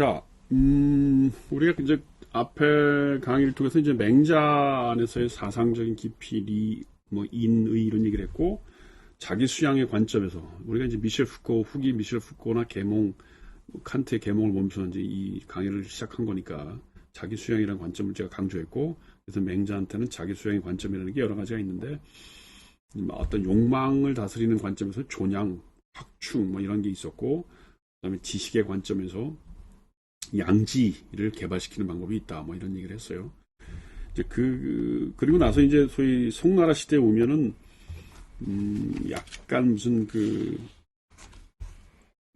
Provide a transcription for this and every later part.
자, 우리가 이제 앞에 강의를 통해서 이제 맹자 안에서의 사상적인 깊이, 인의 이런 얘기를 했고, 자기 수양의 관점에서 우리가 이제 미셸 푸코, 후기 미셸 푸코나 계몽, 칸트의 계몽을 보면서 이제 이 강의를 시작한 거니까 자기 수양이라는 관점을 제가 강조했고, 그래서 맹자한테는 자기 수양의 관점이라는 게 여러 가지가 있는데, 어떤 욕망을 다스리는 관점에서 존양, 확충 뭐 이런 게 있었고, 그다음에 지식의 관점에서 양지를 개발시키는 방법이 있다. 뭐 이런 얘기를 했어요. 이제 그리고 나서 이제 소위 송나라 시대에 오면은, 약간 무슨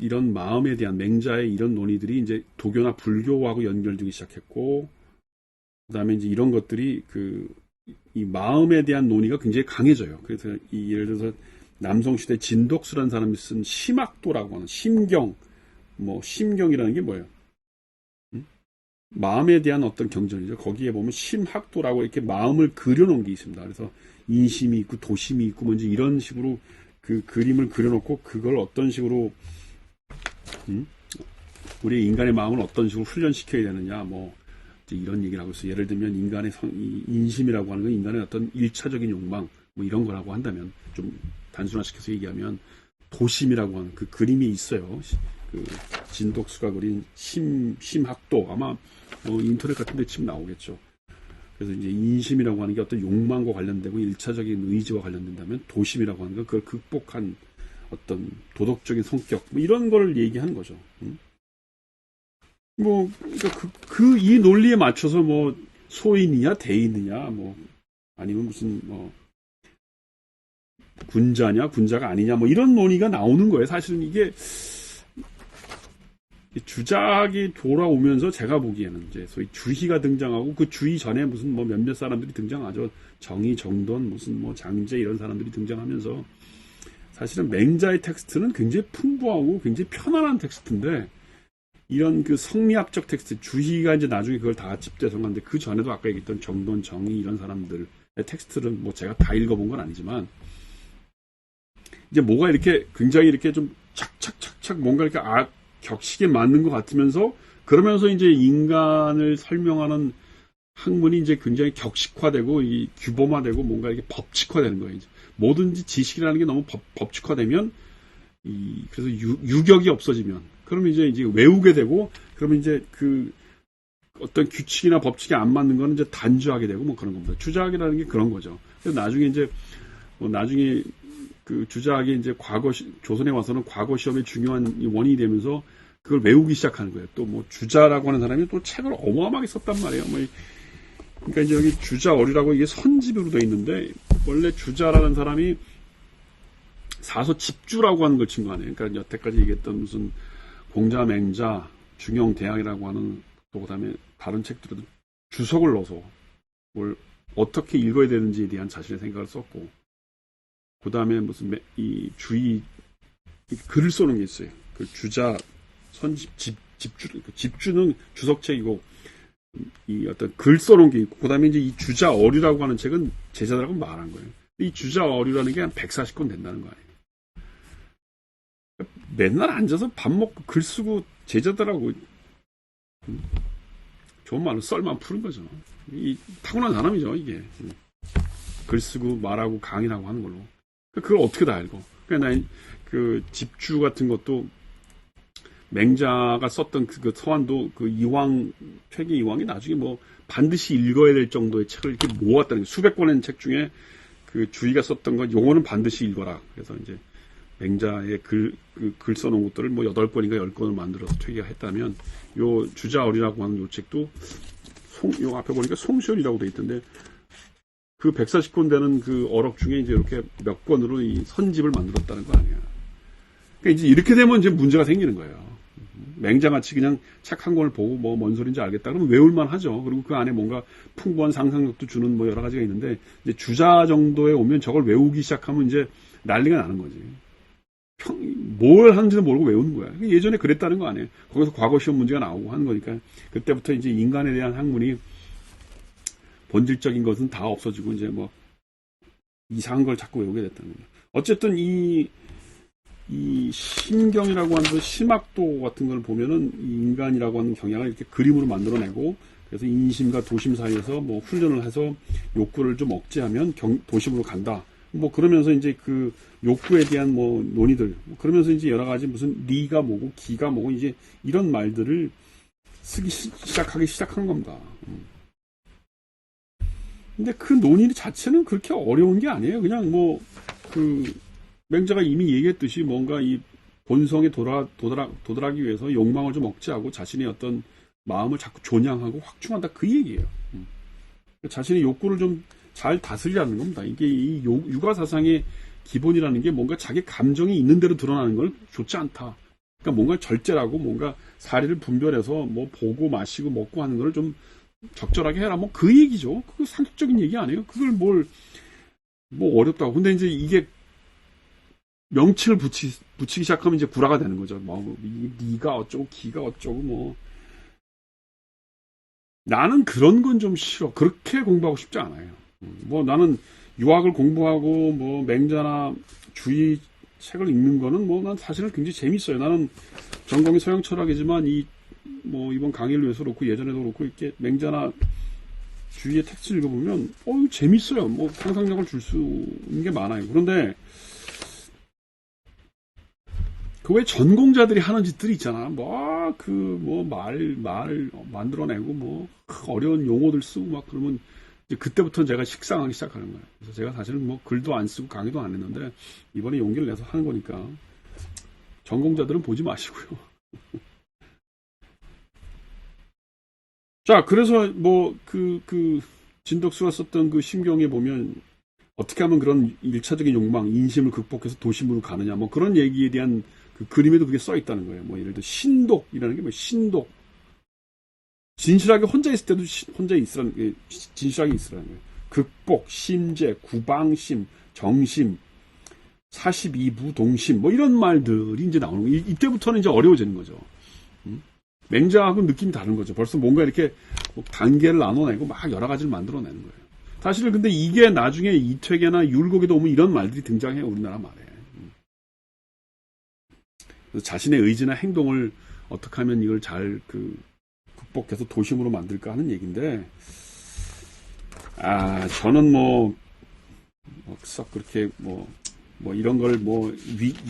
이런 마음에 대한 맹자의 이런 논의들이 이제 도교나 불교하고 연결되기 시작했고, 그 다음에 이제 이런 것들이 이 마음에 대한 논의가 굉장히 강해져요. 그래서 예를 들어서 남성시대 진독수라는 사람이 쓴 심학도라고 하는 심경이라는 게 뭐예요? 마음에 대한 어떤 경전이죠. 거기에 보면 심학도라고 이렇게 마음을 그려놓은 게 있습니다. 그래서 인심이 있고 도심이 있고 뭔지 이런 식으로 그 그림을 그려놓고 그걸 어떤 식으로 우리 인간의 마음을 어떤 식으로 훈련시켜야 되느냐 뭐 이런 얘기를 하고 있어요. 예를 들면 인간의 인심이라고 하는 건 인간의 어떤 일차적인 욕망 뭐 이런 거라고 한다면 좀 단순화시켜서 얘기하면 도심이라고 하는 그 그림이 있어요. 진독수가 그린 심학도 아마 인터넷 같은 데 치면 나오겠죠. 그래서 이제 인심이라고 하는 게 어떤 욕망과 관련되고 일차적인 의지와 관련된다면 도심이라고 하는 건 그걸 극복한 어떤 도덕적인 성격 뭐 이런 걸 얘기하는 거죠. 그러니까 이 논리에 맞춰서 뭐 소인이냐 대인이냐 뭐 아니면 무슨 군자냐 군자가 아니냐 뭐 이런 논의가 나오는 거예요. 사실은 이게 주작이 돌아오면서 제가 보기에는 이제 소위 주희가 등장하고 그 주희 전에 무슨 뭐 몇몇 사람들이 등장하죠. 정의, 정돈, 무슨 뭐 장제 이런 사람들이 등장하면서 사실은 맹자의 텍스트는 굉장히 풍부하고 굉장히 편안한 텍스트인데 이런 그 성리학적 텍스트 주희가 이제 나중에 그걸 다 집대성한데 그 전에도 아까 얘기했던 정돈, 정의 이런 사람들의 텍스트는 뭐 제가 다 읽어본 건 아니지만 이제 뭐가 이렇게 굉장히 이렇게 좀 착착착착 뭔가 이렇게 격식에 맞는 것 같으면서 그러면서 이제 인간을 설명하는 학문이 이제 굉장히 격식화되고 이 규범화되고 뭔가 이렇게 법칙화되는 거예요. 이제 뭐든지 지식이라는 게 너무 법칙화되면 그래서 유격이 없어지면 그러면 이제 외우게 되고 그러면 이제 어떤 규칙이나 법칙이 안 맞는 거는 이제 단주하게 되고 뭐 그런 겁니다. 주자학이라는 게 그런 거죠. 그래서 나중에 이제 나중에 주자학이 이제 조선에 와서는 과거 시험의 중요한 원인이 되면서 그걸 외우기 시작하는 거예요. 또 뭐 주자라고 하는 사람이 또 책을 어마어마하게 썼단 말이에요. 그러니까 이제 여기 주자어리라고 이게 선집으로 돼 있는데 원래 주자라는 사람이 사서 집주라고 하는 걸 친 거 아니에요. 그러니까 여태까지 얘기했던 무슨 공자, 맹자, 중용, 대학이라고 하는 또 그다음에 다른 책들에도 주석을 넣어서 뭘 어떻게 읽어야 되는지에 대한 자신의 생각을 썼고 그 다음에 무슨 이 주의 글을 써놓은 게 있어요. 그 주자 선집 집주는 주석책이고 이 어떤 글 써놓은 게 있고 그 다음에 이제 이 주자어류라고 하는 책은 제자들하고 말한 거예요. 이 주자어류라는 게 한 140권 된다는 거 아니에요. 맨날 앉아서 밥 먹고 글 쓰고 제자들하고 좋은 말로 썰만 푸는 거죠. 이 타고난 사람이죠 이게. 글 쓰고 말하고 강의하고 하는 걸로. 그걸 어떻게 다 알고. 그러니까 집주 같은 것도 맹자가 썼던 그 서한도 퇴계 이황이 나중에 뭐 반드시 읽어야 될 정도의 책을 이렇게 모았다는 게 수백 권의 책 중에 그 주희가 썼던 건 요거는 반드시 읽어라. 그래서 이제 맹자의 글 써놓은 것들을 뭐 8권인가 10권을 만들어서 퇴계가 했다면 요 주자어리라고 하는 요 책도 요 앞에 보니까 송시현이라고 돼 있던데 그 140권 되는 그 어록 중에 이제 이렇게 몇 권으로 이 선집을 만들었다는 거 아니야. 그러니까 이제 이렇게 되면 이제 문제가 생기는 거예요. 맹자같이 그냥 책 한 권을 보고 뭐 뭔 소리인지 알겠다 그러면 외울만 하죠. 그리고 그 안에 뭔가 풍부한 상상력도 주는 뭐 여러 가지가 있는데 이제 주자 정도에 오면 저걸 외우기 시작하면 이제 난리가 나는 거지. 뭘 하는지도 모르고 외우는 거야. 예전에 그랬다는 거 아니에요. 거기서 과거 시험 문제가 나오고 하는 거니까 그때부터 이제 인간에 대한 학문이 본질적인 것은 다 없어지고 이제 뭐 이상한 걸 자꾸 외우게 됐다는 거예요. 어쨌든 이 심경이라고 하는 그 심학도 같은 걸 보면은 이 인간이라고 하는 경향을 이렇게 그림으로 만들어내고, 그래서 인심과 도심 사이에서 뭐 훈련을 해서 욕구를 좀 억제하면 도심으로 간다. 뭐 그러면서 이제 그 욕구에 대한 뭐 논의들, 그러면서 이제 여러 가지 무슨 리가 뭐고 기가 뭐고 이제 이런 말들을 쓰기 시작하기 시작한 겁니다. 근데 그 논의 자체는 그렇게 어려운 게 아니에요. 그냥 뭐 그 맹자가 이미 얘기했듯이 뭔가 이 본성에 도달하기 위해서 욕망을 좀 억제하고 자신의 어떤 마음을 자꾸 존양하고 확충한다, 그 얘기예요. 자신의 욕구를 좀 잘 다스리라는 겁니다. 이게 이 육아 사상의 기본이라는 게 뭔가 자기 감정이 있는 대로 드러나는 건 좋지 않다. 그러니까 뭔가 절제라고 뭔가 사리를 분별해서 뭐 보고 마시고 먹고 하는 걸 좀 적절하게 해라. 뭐 그 얘기죠. 그거 상식적인 얘기 아니에요. 그걸 뭐 어렵다고. 근데 이제 이게 명칭을 붙이기 시작하면 이제 구라가 되는 거죠. 뭐 니가 어쩌고 기가 어쩌고 뭐. 나는 그런 건 좀 싫어. 그렇게 공부하고 싶지 않아요. 뭐 나는 유학을 공부하고 뭐 맹자나 주의 책을 읽는 거는 뭐 난 사실은 굉장히 재밌어요. 나는 전공이 서양 철학이지만 뭐 이번 강의를 위해서 그렇고 예전에도 그렇고 이렇게 맹자나 주위의 텍스트 읽어보면 재밌어요. 뭐 상상력을 줄 수 있는 게 많아요. 그런데 그 왜 전공자들이 하는 짓들이 있잖아. 말 만들어내고 뭐 어려운 용어들 쓰고 막 그러면 이제 그때부터 제가 식상하기 시작하는 거예요. 그래서 제가 사실은 뭐 글도 안 쓰고 강의도 안 했는데 이번에 용기를 내서 하는 거니까 전공자들은 보지 마시고요. 자, 그래서 뭐 진덕수가 썼던 그 심경에 보면 어떻게 하면 그런 일차적인 욕망, 인심을 극복해서 도심으로 가느냐, 뭐 그런 얘기에 대한 그 그림에도 그게 써 있다는 거예요. 뭐 예를 들어 신독이라는 게 뭐 신독. 진실하게 혼자 있을 때도 혼자 있으라는 게 진실하게 있으라는 거예요. 극복, 심재, 구방심, 정심, 42부 동심, 뭐 이런 말들이 이제 나오는 거예요. 이때부터는 이제 어려워지는 거죠. 맹자하고 느낌이 다른 거죠. 벌써 뭔가 이렇게 단계를 나눠내고 막 여러 가지를 만들어내는 거예요. 사실은 근데 이게 나중에 이퇴계나 율곡에도 오면 이런 말들이 등장해요. 우리나라 말에. 그래서 자신의 의지나 행동을 어떻게 하면 이걸 잘 극복해서 도심으로 만들까 하는 얘기인데, 저는 썩 그렇게 이런 걸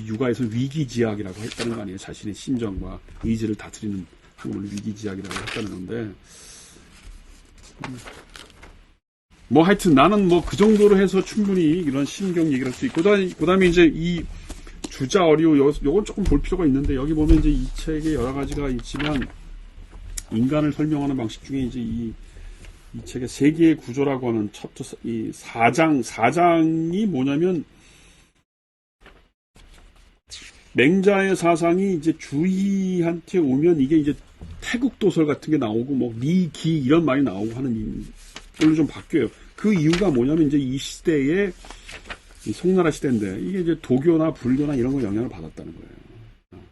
육아에서 위기지약이라고 했다는 거 아니에요. 자신의 심정과 의지를 다스리는 학문을 위기지약이라고 했다는 건데, 하여튼 나는 그 정도로 해서 충분히 이런 심경 얘기를 할 수 있고, 그 다음에 이제 이 주자 어류, 요건 조금 볼 필요가 있는데, 여기 보면 이제 이 책에 여러 가지가 있지만, 인간을 설명하는 방식 중에 이제 이 책의 세계의 구조라고 하는 이 4장이 뭐냐면, 맹자의 사상이 이제 주희한테 오면 이게 이제 태국도설 같은 게 나오고 리기 이런 말이 나오고 하는 걸로 좀 바뀌어요. 그 이유가 뭐냐면 이제 이 시대에 송나라 시대인데 이게 이제 도교나 불교나 이런 거 영향을 받았다는 거예요.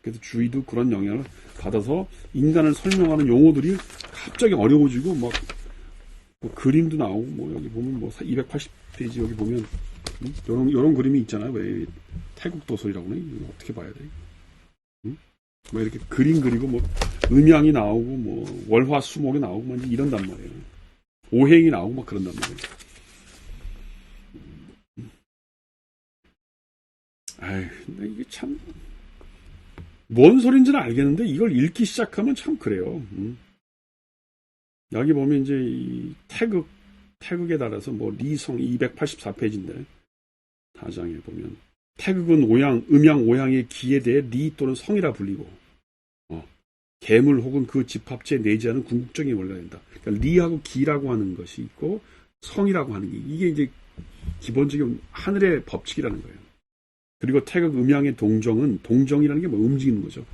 그래서 주희도 그런 영향을 받아서 인간을 설명하는 용어들이 갑자기 어려워지고 그림도 나오고 여기 보면 280페이지 여기 보면 요런 그림이 있잖아요. 왜 태국도설이라고 그러네? 이거 어떻게 봐야 돼? 이렇게 그림 그리고 음양이 나오고 월화수목이 나오고 이런단 말이에요. 오행이 나오고 그런단 말이에요. 근데 이게 참 뭔 소린지는 알겠는데 이걸 읽기 시작하면 참 그래요. 여기 보면 이제 이 태극에 따라서 리성 284페이지인데 다장에 보면 태극은 음양 오양의 기에 대해 리 또는 성이라 불리고 계물 혹은 그 집합체에 내지하는 궁극적인 원리가 된다. 그러니까 리하고 기라고 하는 것이 있고 성이라고 하는 게 이게 이제 기본적인 하늘의 법칙이라는 거예요. 그리고 태극 음양의 동정이라는 게 움직이는 거죠.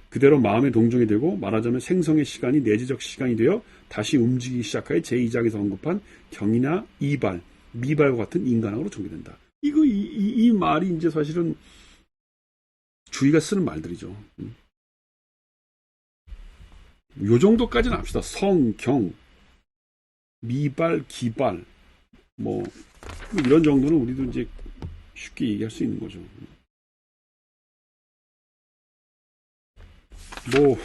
그대로 마음의 동정이 되고 말하자면 생성의 시간이 내재적 시간이 되어 다시 움직이기 시작하여 제2장에서 언급한 경이나 이발, 미발과 같은 인간학으로 전개된다. 이 말이 이제 사실은 주의가 쓰는 말들이죠. 요 정도까지는 합시다. 성, 경, 미발, 기발, 이런 정도는 우리도 이제 쉽게 얘기할 수 있는 거죠. 뭐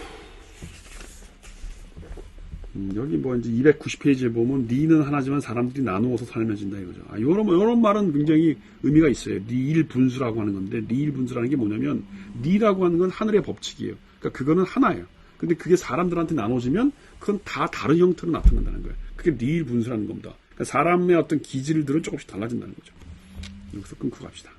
여기 뭐 이제 290페이지에 보면 니는 하나지만 사람들이 나누어서 살면진다 이거죠. 요런 말은 굉장히 의미가 있어요. 니일 분수라고 하는 건데, 니일 분수라는 게 뭐냐면, 니라고 하는 건 하늘의 법칙이에요. 그러니까 그거는 하나예요. 근데 그게 사람들한테 나눠지면 그건 다 다른 형태로 나타난다는 거예요. 그게 니일 분수라는 겁니다. 그러니까 사람의 어떤 기질들은 조금씩 달라진다는 거죠. 여기서 끊고 갑시다.